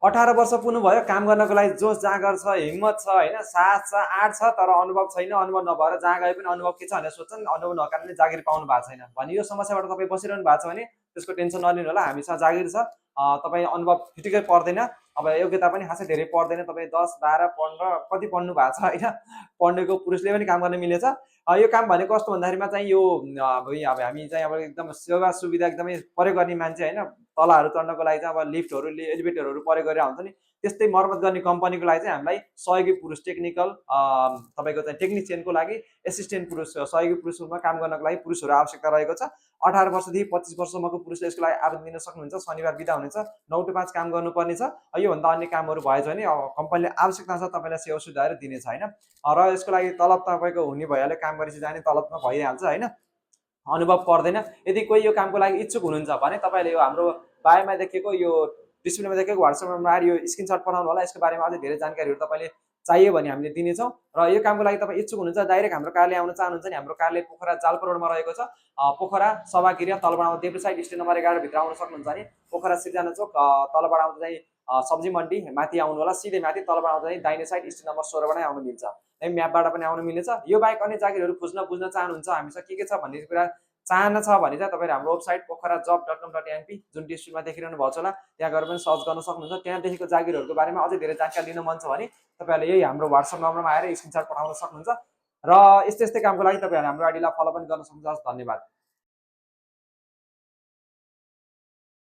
18 वर्ष पुग्नुभयो, काम गर्नको लागि जोस जाँगर छ, हिम्मत छ होइन, साहस छ, आँट छ, तर अनुभव छैन। अनुभव नभएर जहाँ गए पनि अनुभव के छ भनेर सोध्छन्, अनुभव नभएको कारणले जागिर पाउनु भएको छैन भने यो समस्याबाट तपाईँ बसिरहनु भएको छ भने त्यसको टेन्सन नलिनु होला। हामीसँग जागिर छ, तपाईँ अनुभव फिटिकै पर्दैन, अब योग्यता पनि खासै धेरै पर्दैन। तपाईँ 10, 12, 15 कति पढ्नु भएको छ होइन, पढ्नेको पुरुषले पनि काम गर्न मिलेछ। यो काम भनेको कस्तो भन्दाखेरिमा चाहिँ यो अब हामी चाहिँ अब एकदम सेवा सुविधा एकदमै प्रयोग गर्ने मान्छे होइन, तलाहरू चढ्नको लागि चाहिँ अब लिफ्टहरू एलिभेटरहरू प्रयोग गरेर हुन्छ नि, त्यस्तै मर्मत गर्ने कम्पनीको लागि चाहिँ हामीलाई सहयोगी पुरुष टेक्निकल तपाईँको चाहिँ टेक्निसियनको लागि एसिस्टेन्ट पुरुष सहयोगी पुरुष रूपमा काम गर्नको लागि पुरुषहरू आवश्यकता रहेको छ। 18 वर्षदेखि 25 वर्षसम्मको पुरुषले यसको लागि आवेदन दिन सक्नुहुन्छ। शनिबार बिदा हुनेछ, 9 to 5 काम गर्नुपर्ने छ। योभन्दा अन्य कामहरू भएछ भने कम्पनीले आवश्यकता छ तपाईँलाई सेवा सुविधाहरू दिनेछ होइन। र यसको लागि तलब तपाईँको हुने भइहाल्यो, काम गरेपछि जाने तलबमा भइहाल्छ होइन, अनुभव पर्दैन। यदि कोही यो कामको लागि इच्छुक हुनुहुन्छ भने तपाईँले यो हाम्रो बायोमा देखेको यो डिस्प्लेमा देखेको WhatsApp नम्बरमा यो स्क्रिनसट पठाउनु होला। यसको बारेमा अझै धेरै जानकारीहरू तपाईँले चाहियो भने हामीले दिनेछौँ। र यो कामको लागि तपाईँ इच्छुक हुनुहुन्छ, डाइरेक्ट हाम्रो कार्यालय आउन चाहनुहुन्छ भने हाम्रो कार्यालय पोखरा जालपा रोडमा रहेको छ। पोखरा सभागृह तलबाट आउँदा देब्रे साइड स्ट्यान्ड नम्बर 11 भित्र आउन सक्नुहुन्छ भने पोखरा सिर्जना चोक तलबाट आउँदा चाहिँ सब्जी मन्डी माथि आउनु होला। सिधै माथि तलबाट आउँदा चाहिँ दाहिने साइड स्ट्यान्ड नम्बर 16 बाटै आउनु मिल्छ। म्यापबाट पनि आउनु मिल्नेछ। यो बाहेक अन्य जागिरहरू बुझ्न चाहनुहुन्छ, हामीसँग के छ भन्ने कुरा चाहना छ भने चाहिँ तपाईँले हाम्रो वेबसाइट pokharajob.com.np जुन डिस्प्लेमा देखिरहनु भएको छ होला, त्यहाँ गएर पनि सर्च गर्न सक्नुहुन्छ। त्यहाँदेखिको जागिरहरूको बारेमा अझै धेरै जानकारी लिन मन छ भने तपाईँहरूले यही हाम्रो WhatsApp नम्बरमा आएर स्क्रिनसट पठाउन सक्नुहुन्छ। र यस्तै कामको लागि तपाईँहरूले हाम्रो आइडीलाई फलो पनि गर्न सक्नुहुन्छ। धन्यवाद।